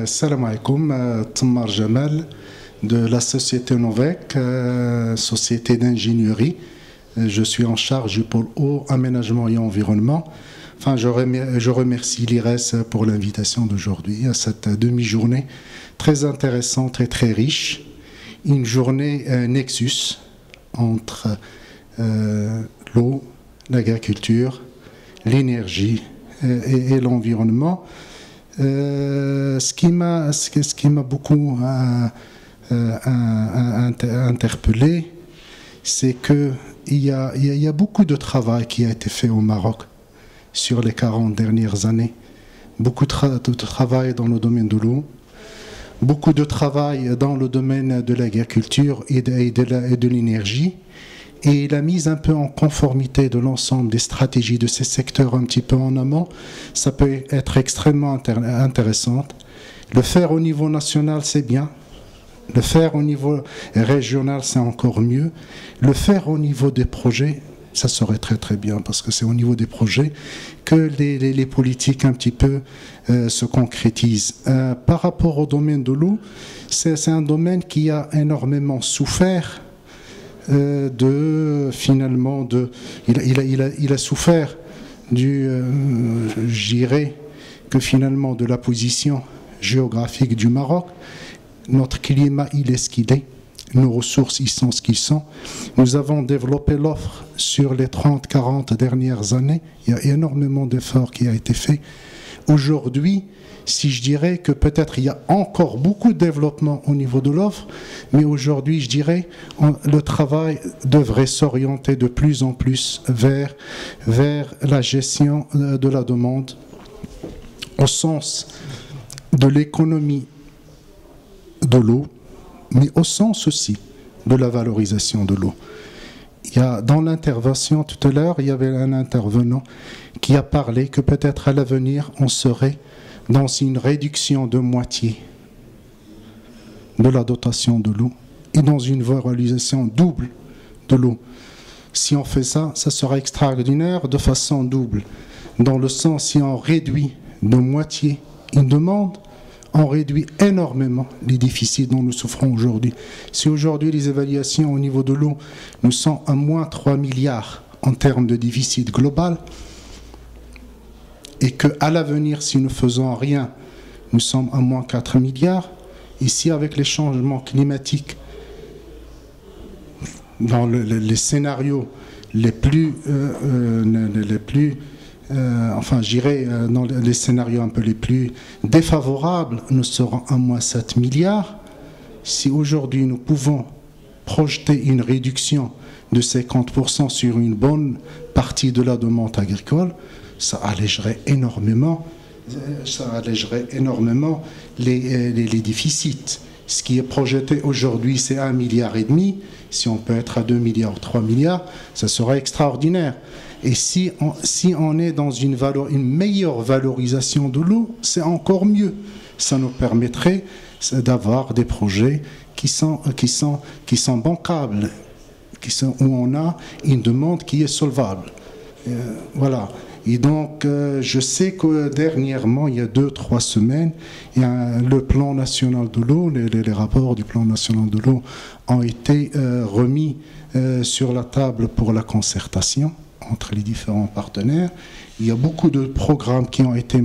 Salam alaikum, Tammar Jamal de la société Novec, société d'ingénierie. Je suis en charge du pôle eau, aménagement et environnement. Enfin, je remercie l'IRES pour l'invitation d'aujourd'hui à cette demi-journée très intéressante et très riche. Une journée nexus entre l'eau, l'agriculture, l'énergie et l'environnement. Ce qui m'a beaucoup interpellé, c'est qu'il y a beaucoup de travail qui a été fait au Maroc sur les 40 dernières années. Beaucoup de travail dans le domaine de l'eau, beaucoup de travail dans le domaine de l'agriculture et de l'énergie, et la mise un peu en conformité de l'ensemble des stratégies de ces secteurs un petit peu en amont, ça peut être extrêmement intéressant. Le faire au niveau national, c'est bien. Le faire au niveau régional, c'est encore mieux. Le faire au niveau des projets, ça serait très très bien, parce que c'est au niveau des projets que les politiques un petit peu se concrétisent. Par rapport au domaine de l'eau, c'est un domaine qui a énormément souffert il a souffert je dirais que finalement de la position géographique du Maroc. Notre climat, il est ce qu'il est. Nos ressources, ils sont ce qu'ils sont. Nous avons développé l'offre sur les 30-40 dernières années. Il y a énormément d'efforts qui ont été faits. Aujourd'hui, si je dirais que peut-être il y a encore beaucoup de développement au niveau de l'offre, mais aujourd'hui, je dirais, le travail devrait s'orienter de plus en plus vers la gestion de la demande, au sens de l'économie de l'eau, mais au sens aussi de la valorisation de l'eau. Dans l'intervention tout à l'heure, il y avait un intervenant qui a parlé que peut-être à l'avenir, on serait dans une réduction de moitié de la dotation de l'eau et dans une valorisation double de l'eau. Si on fait ça, ça sera extraordinaire de façon double. Dans le sens, si on réduit de moitié une demande, on réduit énormément les déficits dont nous souffrons aujourd'hui. Si aujourd'hui les évaluations au niveau de l'eau, nous sont à moins 3 milliards en termes de déficit global, et qu'à l'avenir, si nous ne faisons rien, nous sommes à moins 4 milliards, ici avec les changements climatiques, dans les scénarios les plus enfin, j'irais dans les scénarios un peu les plus défavorables, nous serons à moins 7 milliards. Si aujourd'hui nous pouvons projeter une réduction de 50% sur une bonne partie de la demande agricole, ça allégerait énormément les déficits. Ce qui est projeté aujourd'hui, c'est 1,5 milliard. Si on peut être à 2 milliards ou 3 milliards, ça serait extraordinaire. Et si on est dans une meilleure valorisation de l'eau, c'est encore mieux. Ça nous permettrait d'avoir des projets qui sont bancables, où on a une demande qui est solvable. Voilà. Et donc, je sais que dernièrement, il y a 2-3 semaines, le plan national de l'eau, les rapports du plan national de l'eau ont été remis sur la table pour la concertation entre les différents partenaires. Il y a beaucoup de programmes qui ont été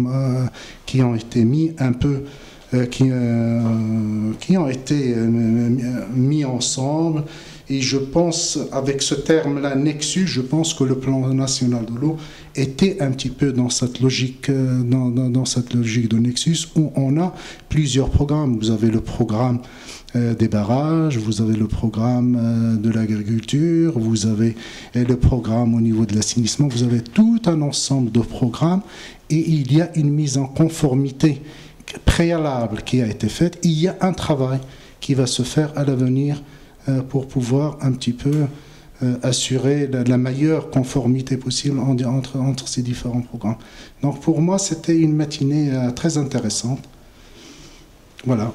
mis un peu, qui ont été mis ensemble. Et je pense, avec ce terme-là, Nexus, je pense que le plan national de l'eau était un petit peu dans cette logique, dans cette logique de Nexus, où on a plusieurs programmes. Vous avez le programme des barrages, vous avez le programme de l'agriculture, vous avez le programme au niveau de l'assainissement, vous avez tout un ensemble de programmes, et il y a une mise en conformité préalable qui a été faite. Il y a un travail qui va se faire à l'avenir pour pouvoir un petit peu assurer la meilleure conformité possible entre ces différents programmes. Donc pour moi, c'était une matinée très intéressante. Voilà.